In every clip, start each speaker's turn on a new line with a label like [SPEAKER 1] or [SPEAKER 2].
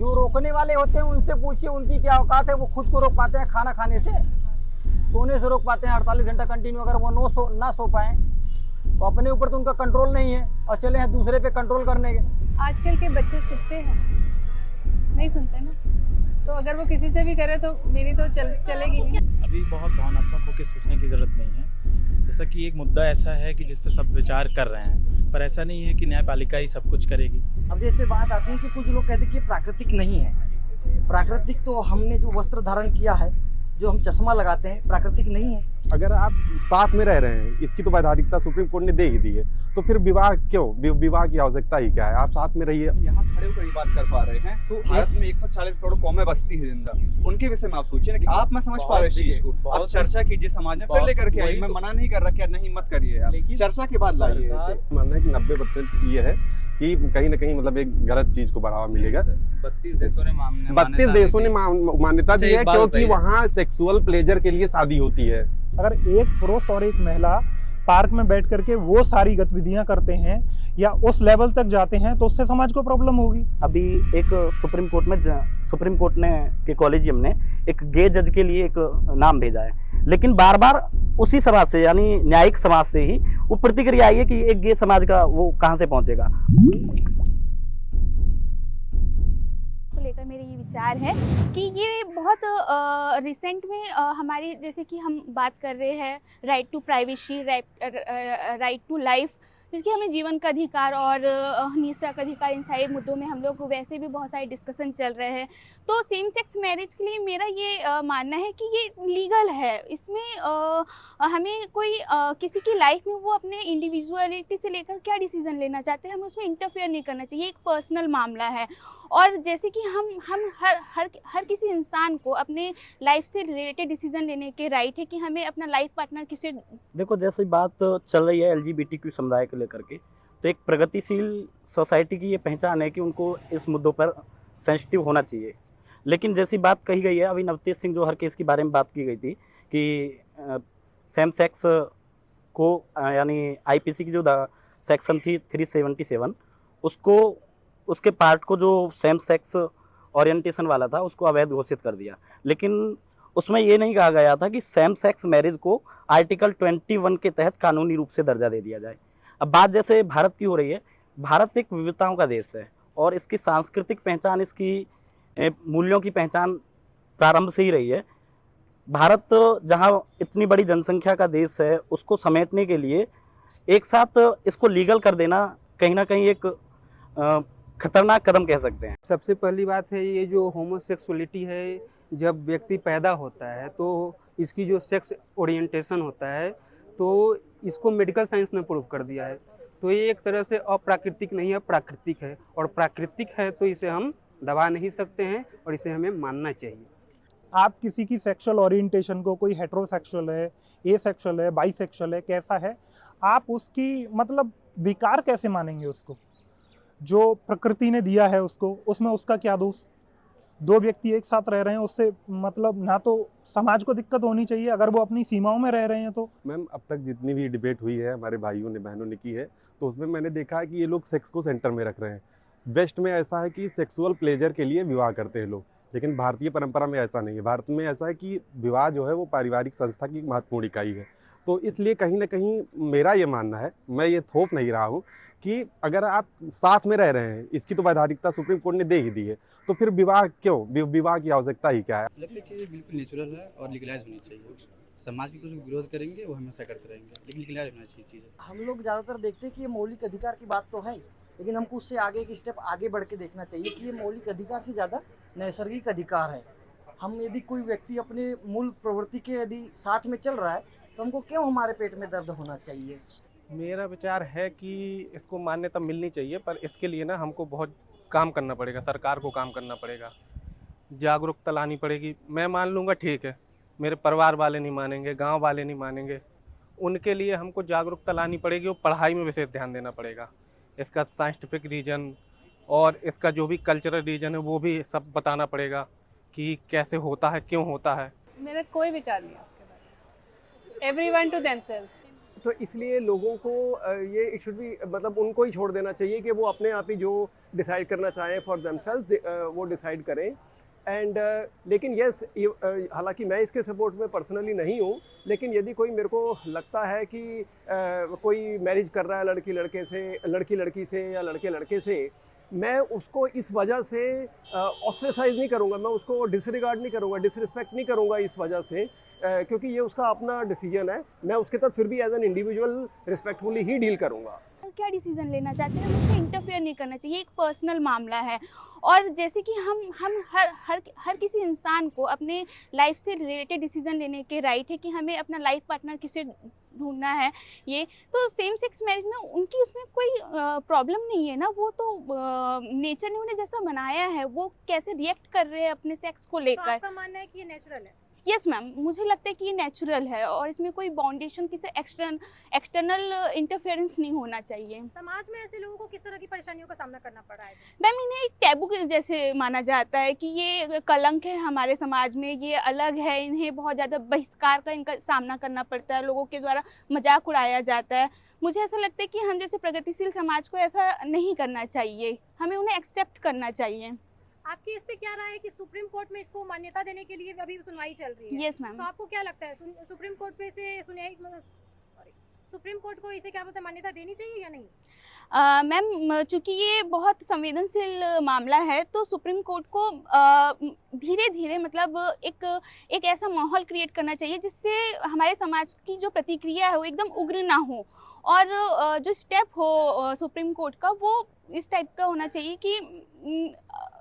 [SPEAKER 1] जो रोकने वाले होते हैं उनसे पूछिए उनकी क्या औकात है, वो खुद को रोक पाते हैं खाना खाने से, सोने से रोक पाते हैं 48 घंटा कंटिन्यू, अगर वो ना सो पाए तो अपने ऊपर तो उनका कंट्रोल नहीं है और चले हैं दूसरे पे कंट्रोल करने के।
[SPEAKER 2] आजकल के बच्चे सुनते हैं, नहीं सुनते ना, तो अगर वो किसी से भी करे तो मेरी तो चलेगी नहीं।
[SPEAKER 3] अभी बहुत भावनात्मक होकर सोचने की ज़रूरत नहीं है। जैसा कि एक मुद्दा ऐसा है कि जिस पे सब विचार कर रहे हैं, पर ऐसा नहीं है कि न्यायपालिका ही सब कुछ करेगी।
[SPEAKER 4] अब जैसे बात आती है कि कुछ लोग कहते हैं कि प्राकृतिक नहीं है। प्राकृतिक तो हमने जो वस्त्र धारण किया है, जो हम चश्मा लगाते हैं, प्राकृतिक नहीं है।
[SPEAKER 5] अगर आप साथ में रह रहे हैं, इसकी तो वैधानिकता सुप्रीम कोर्ट ने दे ही दी है, तो फिर विवाह क्यों? विवाह की आवश्यकता ही क्या है? आप साथ में रहिए।
[SPEAKER 6] यहाँ खड़े होकर ही बात कर पा रहे हैं तो भारत में 140 करोड़ कौमें बसती है जिंदा, उनके विषय में आप सोचिए ना कि आप मैं समझ पा रहे इस चीज को। आप चर्चा कीजिए समाज में, फिर लेकर के आइए। मैं मना नहीं कर रहा कि नहीं मत करिए आप, चर्चा के बाद लाइए इसे।
[SPEAKER 5] मानना है कि 90% ये है कि कहीं ना कहीं मतलब एक गलत चीज को बढ़ावा मिलेगा।
[SPEAKER 6] 32 देशों ने
[SPEAKER 5] 32 देशों ने मान्यता दी है, क्योंकि वहाँ सेक्सुअल प्लेजर के लिए शादी होती है।
[SPEAKER 7] अगर एक पुरुष और एक महिला पार्क में बैठ करके वो सारी गतिविधियां करते हैं या उस लेवल तक जाते हैं तो उससे समाज को प्रॉब्लम होगी।
[SPEAKER 4] अभी एक सुप्रीम कोर्ट ने के कॉलेजियम ने एक गे जज के लिए एक नाम भेजा है, लेकिन बार बार उसी समाज से यानी न्यायिक समाज से ही वो प्रतिक्रिया आई है कि एक गे समाज का वो कहाँ से पहुंचेगा।
[SPEAKER 8] लेकर मेरे ये विचार है कि ये बहुत रिसेंट में हमारी, जैसे कि हम बात कर रहे हैं right to privacy, right to life, जिसकी हमें जीवन का अधिकार और निजता का अधिकार, इन सारे मुद्दों में हम लोग वैसे भी बहुत सारे डिस्कशन चल रहे हैं। तो सेम सेक्स मैरिज के लिए मेरा ये मानना है कि ये लीगल है। इसमें हमें कोई किसी की लाइफ में वो अपने इंडिविजुअलिटी से लेकर क्या डिसीजन लेना चाहते हैं, हमें उसमें इंटरफेयर नहीं करना चाहिए। एक पर्सनल मामला है और जैसे कि हम हर किसी इंसान को अपने लाइफ से रिलेटेड डिसीजन लेने के राइट है कि हमें अपना लाइफ पार्टनर किसी।
[SPEAKER 4] देखो, जैसे बात चल रही है LGBTQ समुदाय को लेकर के, तो एक प्रगतिशील सोसाइटी की ये पहचान है कि उनको इस मुद्दों पर सेंसिटिव होना चाहिए। लेकिन जैसी बात कही गई है, अभी नवतेज सिंह जोहर केस के बारे में बात की गई थी कि सेम सेक्स को यानी IPC की जो सेक्शन थी 377 उसको, उसके पार्ट को जो सेम सेक्स ओरिएंटेशन वाला था उसको अवैध घोषित कर दिया। लेकिन उसमें ये नहीं कहा गया था कि सेम सेक्स मैरिज को आर्टिकल 21 के तहत कानूनी रूप से दर्जा दे दिया जाए। अब बात जैसे भारत की हो रही है, भारत एक विविधताओं का देश है और इसकी सांस्कृतिक पहचान, इसकी मूल्यों की पहचान प्रारंभ से ही रही है। भारत जहाँ इतनी बड़ी जनसंख्या का देश है, उसको समेटने के लिए एक साथ इसको लीगल कर देना कहीं ना कहीं एक खतरनाक कदम कह सकते हैं।
[SPEAKER 9] सबसे पहली बात है, ये जो होमोसेक्सुअलिटी है, जब व्यक्ति पैदा होता है तो इसकी जो सेक्स ओरिएंटेशन होता है तो इसको मेडिकल साइंस ने प्रूव कर दिया है। तो ये एक तरह से अप्राकृतिक नहीं है, प्राकृतिक है, और प्राकृतिक है तो इसे हम दबा नहीं सकते हैं और इसे हमें मानना चाहिए।
[SPEAKER 7] आप किसी की सेक्सुअल ओरिएंटेशन को, कोई हेटेरोसेक्सुअल है, एसेक्सुअल है, बाइसेक्सुअल है, कैसा है, आप उसकी मतलब विकार कैसे मानेंगे उसको? जो प्रकृति ने दिया है उसको, उसमें उसका क्या दोष? दो व्यक्ति एक साथ रह रहे हैं, उससे मतलब ना तो समाज को दिक्कत होनी चाहिए अगर वो अपनी सीमाओं में रह रहे हैं तो।
[SPEAKER 5] मैम, अब तक जितनी भी डिबेट हुई है हमारे भाइयों ने बहनों ने की है, तो उसमें मैंने देखा है कि ये लोग सेक्स को सेंटर में रख रहे हैं। वेस्ट में ऐसा है कि सेक्सुअल प्लेजर के लिए विवाह करते हैं लोग, लेकिन भारतीय परंपरा में ऐसा नहीं है। भारत में ऐसा है कि विवाह जो है वो पारिवारिक संस्था की महत्वपूर्ण इकाई है। तो इसलिए कहीं ना कहीं मेरा ये मानना है, मैं ये थोप नहीं रहा हूँ, कि अगर आप साथ में रह रहे हैं, इसकी तो वैधानिकता सुप्रीम कोर्ट ने दे ही दी है, तो फिर विवाह क्यों? विवाह की आवश्यकता ही क्या है?
[SPEAKER 10] लगता चीज़ें बिल्कुल नेचुरल है और लीगलाइज होनी चाहिए। समाज की कुछ विरोध करेंगे वो हमेशा करते रहेंगे, लेकिन लीगलाइज होना चाहिए चीज़ें।
[SPEAKER 4] हम लोग ज़्यादातर देखते हैं कि ये मौलिक अधिकार की बात तो है, लेकिन हमको उससे आगे एक स्टेप आगे बढ़ के देखना चाहिए कि ये मौलिक अधिकार से ज़्यादा नैसर्गिक अधिकार है। हम यदि कोई व्यक्ति अपने मूल प्रवृत्ति के यदि साथ में चल रहा है तो हमको क्यों हमारे पेट में दर्द होना चाहिए?
[SPEAKER 11] मेरा विचार है कि इसको मान्यता मिलनी चाहिए, पर इसके लिए ना हमको बहुत काम करना पड़ेगा, सरकार को काम करना पड़ेगा, जागरूकता लानी पड़ेगी। मैं मान लूँगा ठीक है, मेरे परिवार वाले नहीं मानेंगे, गांव वाले नहीं मानेंगे, उनके लिए हमको जागरूकता लानी पड़ेगी और पढ़ाई में विशेष ध्यान देना पड़ेगा। इसका साइंटिफिक रीज़न और इसका जो भी कल्चरल रीज़न है वो भी सब बताना पड़ेगा कि कैसे होता है, क्यों होता है।
[SPEAKER 2] मेरा कोई विचार नहीं है उसके बारे में। Everyone to themselves.
[SPEAKER 12] तो इसलिए लोगों को ये शुड भी मतलब उनको ही छोड़ देना चाहिए कि वो अपने आप ही जो डिसाइड करना चाहें फॉर देमसेल्फ वो डिसाइड करें। एंड लेकिन यस, हालांकि मैं इसके सपोर्ट में पर्सनली नहीं हूँ, लेकिन यदि कोई मेरे को लगता है कि कोई मैरिज कर रहा है लड़की लड़की से या लड़के लड़के से, मैं उसको इस वजह से ऑस्ट्रेसाइज नहीं करूँगा, मैं उसको डिसरिगार्ड नहीं करूँगा, डिसरिस्पेक्ट नहीं करूँगा इस वजह से, क्योंकि ये उसका अपना डिसीजन है। मैं उसके साथ फिर भी एज एन इंडिविजुअल रिस्पेक्टफुली ही डील करूँगा।
[SPEAKER 8] क्या डिसीजन लेना चाहते हैं, हम उसमें इंटरफेयर नहीं करना चाहिए। एक पर्सनल मामला है, और जैसे कि हम हर किसी इंसान को अपने लाइफ से रिलेटेड डिसीजन लेने के राइट है कि हमें अपना लाइफ पार्टनर किसे ढूंढना है। ये तो सेम सेक्स मैरिज में उनकी उसमें कोई प्रॉब्लम नहीं है ना, वो तो नेचर ने उन्हें जैसा बनाया है, वो कैसे रिएक्ट कर रहे हैं अपने सेक्स को लेकर।
[SPEAKER 13] तो आपका मानना है कि ये नेचुरल है?
[SPEAKER 8] यस मैम, मुझे लगता है कि ये नेचुरल है और इसमें कोई बाउंडेशन, किसी एक्सटर्नल इंटरफेरेंस नहीं होना चाहिए।
[SPEAKER 13] समाज में ऐसे लोगों को किस तरह की परेशानियों का सामना करना पड़ रहा है?
[SPEAKER 8] मैम, इन्हें एक टैबू के जैसे माना जाता है कि ये कलंक है हमारे समाज में, ये अलग है, इन्हें बहुत ज़्यादा बहिष्कार का इनका सामना करना पड़ता है, लोगों के द्वारा मजाक उड़ाया जाता है। मुझे ऐसा लगता है कि हम जैसे प्रगतिशील समाज को ऐसा नहीं करना चाहिए, हमें उन्हें एक्सेप्ट करना चाहिए।
[SPEAKER 13] आपकी इस पे क्या राय है कि सुप्रीम कोर्ट में इसको मान्यता देने के लिए अभी सुनवाई चल रही है?
[SPEAKER 8] Yes ma'am.
[SPEAKER 13] तो आपको क्या लगता है सुप्रीम कोर्ट पे से सुप्रीम कोर्ट को इसे क्या बोलते हैं, मान्यता देनी चाहिए या नहीं?
[SPEAKER 8] मैम, चूँकि ये बहुत संवेदनशील मामला है तो सुप्रीम कोर्ट को धीरे धीरे मतलब एक ऐसा माहौल क्रिएट करना चाहिए जिससे हमारे समाज की जो प्रतिक्रिया है वो एकदम उग्र ना हो, और जो स्टेप हो सुप्रीम कोर्ट का वो इस टाइप का होना चाहिए कि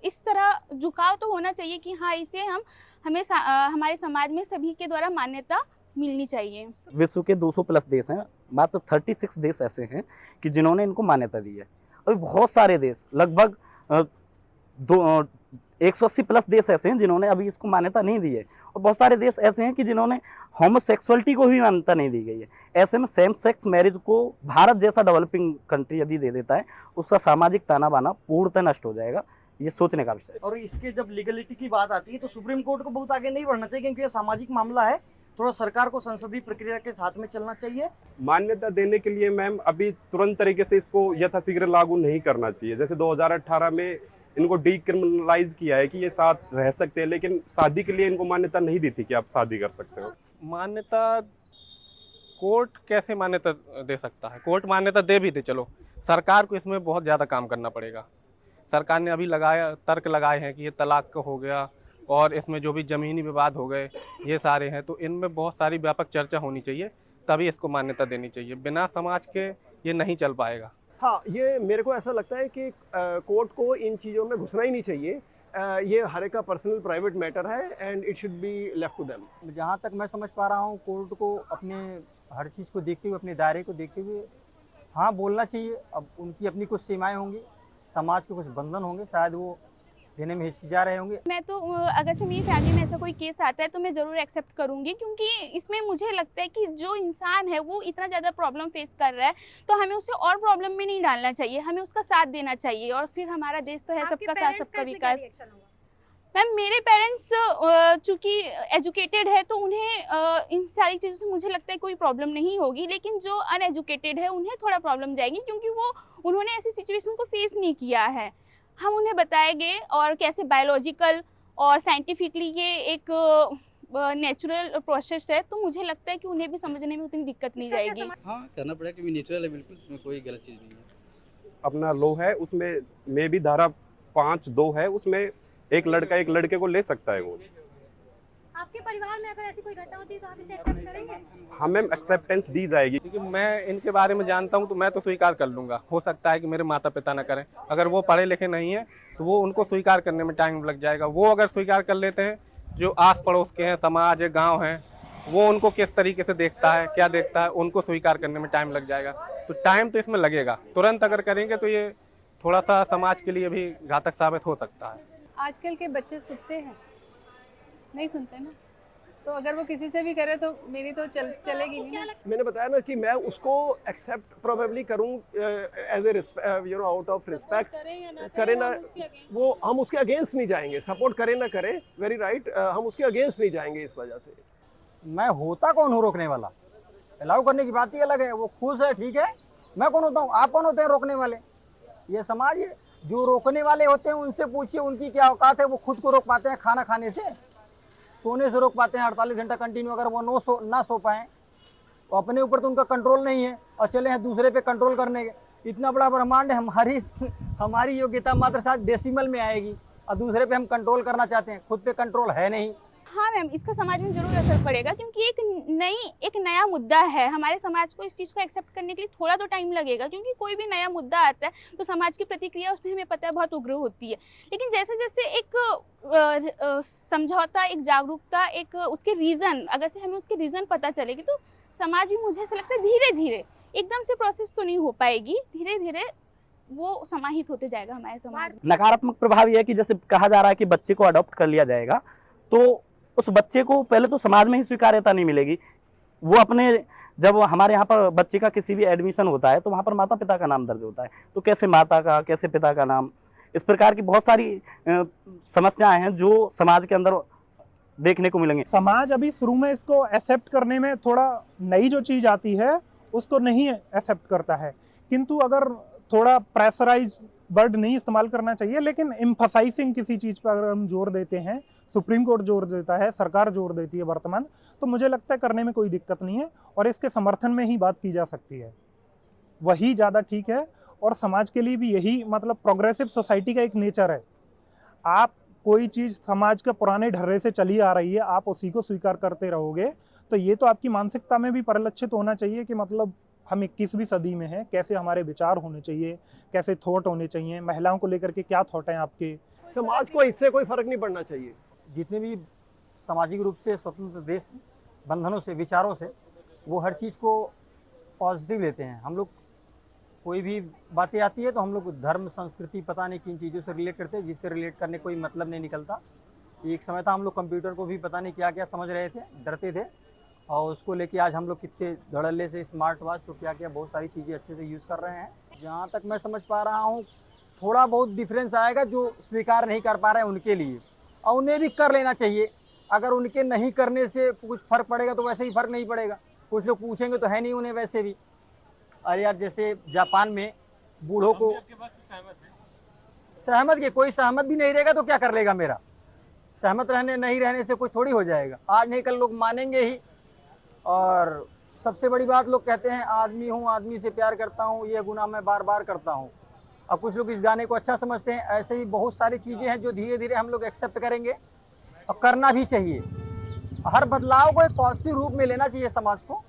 [SPEAKER 8] इस तरह झुकाव तो होना चाहिए कि हाँ, इसे हमें हमारे समाज में सभी के द्वारा मान्यता मिलनी चाहिए।
[SPEAKER 4] विश्व के 200 प्लस देश हैं, मात्र 36 देश ऐसे हैं कि जिन्होंने इनको मान्यता दी है। अभी बहुत सारे देश, लगभग 180 प्लस देश ऐसे हैं जिन्होंने अभी इसको मान्यता नहीं दी है, और बहुत सारे देश ऐसे हैं कि जिन्होंने होमोसेक्सुअलिटी को भी मान्यता नहीं दी गई है। ऐसे में सेम सेक्स मैरिज को भारत जैसा डेवलपिंग कंट्री यदि दे देता है, उसका सामाजिक ताना बाना पूर्णतः नष्ट हो जाएगा। ये सोचने का विषय है।
[SPEAKER 14] और इसके जब लीगलिटी की बात आती है तो सुप्रीम कोर्ट को बहुत आगे नहीं बढ़ना चाहिए, क्योंकि ये सामाजिक मामला है। थोड़ा सरकार को संसदीय प्रक्रिया के साथ में चलना चाहिए।
[SPEAKER 5] मान्यता देने के लिए मैम अभी तुरंत तरीके से इसको यथाशीघ्र लागू नहीं करना चाहिए। जैसे 2018 में इनको डीक्रिमिनलाइज किया है कि ये साथ रह सकते हैं, लेकिन शादी के लिए इनको मान्यता नहीं दी थी कि आप शादी कर सकते हो।
[SPEAKER 11] मान्यता कोर्ट कैसे मान्यता दे सकता है? कोर्ट मान्यता दे भी दे, चलो सरकार को इसमें बहुत ज़्यादा काम करना पड़ेगा। सरकार ने अभी तर्क लगाए हैं कि ये तलाक का हो गया और इसमें जो भी ज़मीनी विवाद हो गए ये सारे हैं, तो इनमें बहुत सारी व्यापक चर्चा होनी चाहिए, तभी इसको मान्यता देनी चाहिए। बिना समाज के ये नहीं चल पाएगा।
[SPEAKER 12] हाँ, ये मेरे को ऐसा लगता है कि कोर्ट को इन चीज़ों में घुसना ही नहीं चाहिए। ये हर एक का पर्सनल प्राइवेट मैटर है and it should be left to them.
[SPEAKER 1] जहाँ तक मैं समझ पा रहा हूँ, कोर्ट को अपने हर चीज़ को देखते हुए, अपने दायरे को देखते हुए हाँ बोलना चाहिए। अब उनकी अपनी कुछ सीमाएं होंगी, समाज के कुछ बंधन होंगे, शायद वो देने में हिचकिचा रहे होंगे।
[SPEAKER 8] मैं तो अगर से मेरी फैमिली में ऐसा कोई केस आता है तो मैं ज़रूर एक्सेप्ट करूँगी, क्योंकि इसमें मुझे लगता है कि जो इंसान है वो इतना ज़्यादा प्रॉब्लम फेस कर रहा है तो हमें उसे और प्रॉब्लम में नहीं डालना चाहिए, हमें उसका साथ देना चाहिए। और फिर हमारा देश तो है सबका साथ सबका विकास। मैम, मेरे पेरेंट्स चूँकि एजुकेटेड है तो उन्हें इन सारी चीज़ों से मुझे लगता है कोई प्रॉब्लम नहीं होगी, लेकिन जो अनएजुकेटेड है उन्हें थोड़ा प्रॉब्लम जाएगी, क्योंकि उन्होंने ऐसी सिचुएशन को फेस नहीं किया है। हम उन्हें बताएंगे और कैसे बायोलॉजिकल और साइंटिफिकली ये एक नेचुरल प्रोसेस है, तो मुझे लगता है कि उन्हें भी समझने में उतनी दिक्कत नहीं जाएगी।
[SPEAKER 10] हाँ, करना पड़ेगा, क्योंकि नेचुरल है बिल्कुल, इसमें कोई गलत चीज़ नहीं है।
[SPEAKER 5] अपना लॉ है, उसमें में भी धारा 5(2) है, उसमें एक लड़का एक लड़के को ले सकता है। वो
[SPEAKER 13] आपके परिवार में अगर ऐसी कोई घटना होती है तो आप इसे एक्सेप्ट करेंगे?
[SPEAKER 5] हाँ मैम, एक्सेप्टेंस दी जाएगी।
[SPEAKER 11] क्योंकि मैं इनके बारे में जानता हूँ तो मैं तो स्वीकार कर लूँगा। हो सकता है कि मेरे माता पिता ना करें, अगर वो पढ़े लिखे नहीं हैं तो वो उनको स्वीकार करने में टाइम लग जाएगा। वो अगर स्वीकार कर लेते हैं, जो आस पड़ोस के हैं, समाज है, गाँव है, वो उनको किस तरीके से देखता है, क्या देखता है, उनको स्वीकार करने में टाइम लग जाएगा। तो टाइम तो इसमें लगेगा। तुरंत अगर करेंगे तो ये थोड़ा सा समाज के लिए भी घातक साबित हो सकता है।
[SPEAKER 2] आजकल के बच्चे सुनते हैं? नहीं सुनते ना, तो अगर वो किसी से भी करे तो मेरी तो चलेगी नहीं ना।
[SPEAKER 12] मैंने बताया ना कि मैं उसको एक्सेप्ट प्रोबेबली करूं as a out of respect. करे ना, वो हम उसके अगेंस्ट नहीं जाएंगे। सपोर्ट करे ना करे, वेरी राइट, हम उसके अगेंस्ट नहीं जाएंगे इस वजह से।
[SPEAKER 1] मैं होता कौन हूँ रोकने वाला? अलाउ करने की बात ही अलग है। वो खुश है, ठीक है, मैं कौन होता हूँ? आप कौन होते हैं रोकने वाले? ये समाज है। जो रोकने वाले होते हैं उनसे पूछिए उनकी क्या औकात है, वो खुद को रोक पाते हैं खाना खाने से, सोने से रोक पाते हैं 48 घंटा कंटिन्यू। अगर वो ना सो पाएँ तो अपने ऊपर तो उनका कंट्रोल नहीं है और चले हैं दूसरे पे कंट्रोल करने के। इतना बड़ा ब्रह्मांड है, हमारी योग्यता मात्र 7 डेसिमल में आएगी और दूसरे पे हम कंट्रोल करना चाहते हैं, खुद पे कंट्रोल है नहीं।
[SPEAKER 8] हाँ मैम, इसका समाज में जरूर असर पड़ेगा क्योंकि एक नया मुद्दा है। हमारे समाज को इस चीज़ को एक्सेप्ट करने के लिए थोड़ा तो टाइम लगेगा, क्योंकि कोई भी नया मुद्दा आता है तो समाज की प्रतिक्रिया उसमें हमें पता है बहुत उग्र होती है। लेकिन जैसे जैसे एक समझौता, एक जागरूकता, एक उसके रीज़न, अगर से हमें उसके रीज़न पता चलेगी तो समाज भी, मुझे ऐसा लगता है, धीरे धीरे, एकदम से प्रोसेस तो नहीं हो पाएगी, धीरे धीरे वो समाहित होते जाएगा हमारे समाज में।
[SPEAKER 4] नकारात्मक प्रभाव यह है कि जैसे कहा जा रहा है कि बच्चे को अडॉप्ट कर लिया जाएगा, तो उस बच्चे को पहले तो समाज में ही स्वीकार्यता नहीं मिलेगी। वो अपने, जब हमारे यहाँ पर बच्चे का किसी भी एडमिशन होता है तो वहाँ पर माता पिता का नाम दर्ज होता है, तो कैसे माता का, कैसे पिता का नाम, इस प्रकार की बहुत सारी समस्याएं हैं जो समाज के अंदर देखने को मिलेंगे।
[SPEAKER 7] समाज अभी शुरू में इसको एक्सेप्ट करने में थोड़ा, नई जो चीज़ आती है उसको नहीं एक्सेप्ट करता है, किंतु अगर थोड़ा प्रेशराइज वर्ड नहीं इस्तेमाल करना चाहिए, लेकिन एम्फसाइजिंग किसी चीज़ पर अगर हम जोर देते हैं, सुप्रीम कोर्ट जोर देता है, सरकार जोर देती है वर्तमान, तो मुझे लगता है करने में कोई दिक्कत नहीं है और इसके समर्थन में ही बात की जा सकती है, वही ज़्यादा ठीक है। और समाज के लिए भी यही, मतलब प्रोग्रेसिव सोसाइटी का एक नेचर है। आप कोई चीज़ समाज के पुराने ढर्रे से चली आ रही है, आप उसी को स्वीकार करते रहोगे, तो ये तो आपकी मानसिकता में भी परिलक्षित होना चाहिए कि मतलब हम 21वीं सदी में हैं, कैसे हमारे विचार होने चाहिए, कैसे थॉट होने चाहिए, महिलाओं को लेकर के क्या थॉट हैं आपके।
[SPEAKER 12] समाज को इससे कोई फर्क नहीं पड़ना चाहिए।
[SPEAKER 1] जितने भी सामाजिक रूप से स्वतंत्र देश बंधनों से, विचारों से, वो हर चीज़ को पॉजिटिव लेते हैं। हम लोग कोई भी बातें आती है तो हम लोग धर्म, संस्कृति, पता नहीं किन चीज़ों से रिलेट करते हैं, जिससे रिलेट करने कोई मतलब नहीं निकलता। एक समय था हम लोग कंप्यूटर को भी पता नहीं क्या क्या समझ रहे थे, डरते थे, और उसको लेके आज हम लोग कितने धड़ल्ले से स्मार्ट वॉच तो क्या क्या बहुत सारी चीज़ें अच्छे से यूज़ कर रहे हैं। जहाँ तक मैं समझ पा रहा हूँ थोड़ा बहुत डिफरेंस आएगा जो स्वीकार नहीं कर पा रहे हैं उनके लिए, और उन्हें भी कर लेना चाहिए। अगर उनके नहीं करने से कुछ फ़र्क पड़ेगा तो वैसे ही फ़र्क नहीं पड़ेगा, कुछ लोग पूछेंगे तो है नहीं उन्हें वैसे भी। अरे यार, जैसे जापान में बूढ़ों को सहमत के, कोई सहमत भी नहीं रहेगा तो क्या कर लेगा मेरा, सहमत रहने नहीं रहने से कुछ थोड़ी हो जाएगा, आज नहीं कल लोग मानेंगे ही। और सबसे बड़ी बात, लोग कहते हैं आदमी हूँ, आदमी से प्यार करता हूँ, ये गुनाह मैं बार बार करता हूँ। अब कुछ लोग इस गाने को अच्छा समझते हैं, ऐसे ही बहुत सारी चीज़ें हैं जो धीरे धीरे हम लोग एक्सेप्ट करेंगे और करना भी चाहिए। हर बदलाव को एक पॉजिटिव रूप में लेना चाहिए समाज को।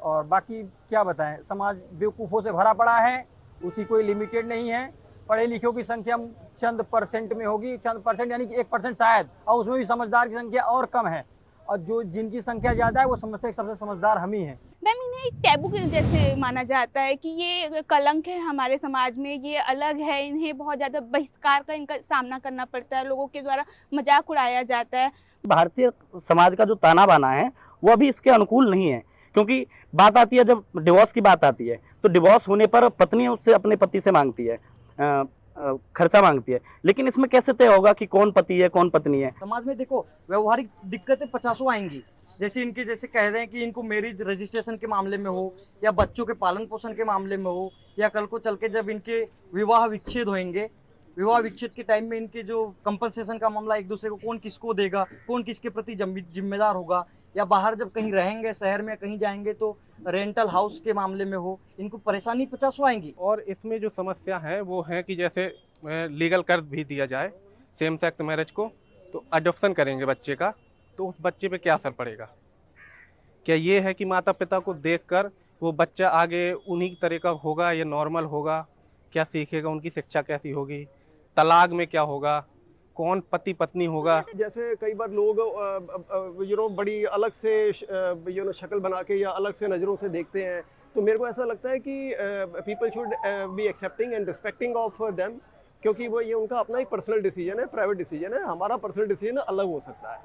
[SPEAKER 1] और बाकी क्या बताएं, समाज बेवकूफ़ों से भरा पड़ा है, उसी कोई लिमिटेड नहीं है। पढ़े लिखों की संख्या चंद परसेंट में होगी, चंद परसेंट यानी कि 1% शायद, और उसमें भी समझदार की संख्या और कम है, और जो जिनकी संख्या ज़्यादा है वो समझते हैं सबसे समझदार हम ही हैं।
[SPEAKER 8] मैम, इन्हें एक टैबू के जैसे माना जाता है कि ये कलंक है हमारे समाज में, ये अलग है, इन्हें बहुत ज़्यादा बहिष्कार का इनका सामना करना पड़ता है, लोगों के द्वारा मजाक उड़ाया जाता है।
[SPEAKER 4] भारतीय समाज का जो ताना बाना है वो अभी इसके अनुकूल नहीं है, क्योंकि बात आती है, जब डिवोर्स की बात आती है तो डिवोर्स होने पर पत्नी उससे अपने पति से मांगती है, खर्चा मांगती है, लेकिन इसमें कैसे तय होगा कि कौन पति है कौन पत्नी है।
[SPEAKER 14] समाज में देखो व्यवहारिक दिक्कतें 50 आएंगी, जैसे इनके जैसे कह रहे हैं कि इनको मैरिज रजिस्ट्रेशन के मामले में हो, या बच्चों के पालन पोषण के मामले में हो, या कल को चल के जब इनके विवाह विच्छेद होंगे, विवाह विच्छेद के टाइम में इनके जो कंपनसेशन का मामला, एक दूसरे को कौन किसको देगा, कौन किसके प्रति जिम्मेदार होगा, या बाहर जब कहीं रहेंगे शहर में कहीं जाएंगे तो रेंटल हाउस के मामले में हो, इनको परेशानी 50 आएंगी।
[SPEAKER 11] और इसमें जो समस्या है वो है कि जैसे लीगल कर भी दिया जाए सेम सेक्स मैरिज को, तो अडॉप्शन करेंगे बच्चे का, तो उस बच्चे पे क्या असर पड़ेगा। क्या ये है कि माता पिता को देखकर वो बच्चा आगे उन्हीं तरह का होगा या नॉर्मल होगा, क्या सीखेगा, उनकी शिक्षा कैसी होगी, तलाक में क्या होगा, कौन पति पत्नी होगा।
[SPEAKER 12] जैसे कई बार लोग बड़ी अलग से शक्ल बना के या अलग से नज़रों से देखते हैं, तो मेरे को ऐसा लगता है कि people should be accepting and respecting of them, क्योंकि वो ये उनका अपना एक पर्सनल डिसीजन है, प्राइवेट डिसीजन है, हमारा पर्सनल डिसीजन अलग हो सकता है।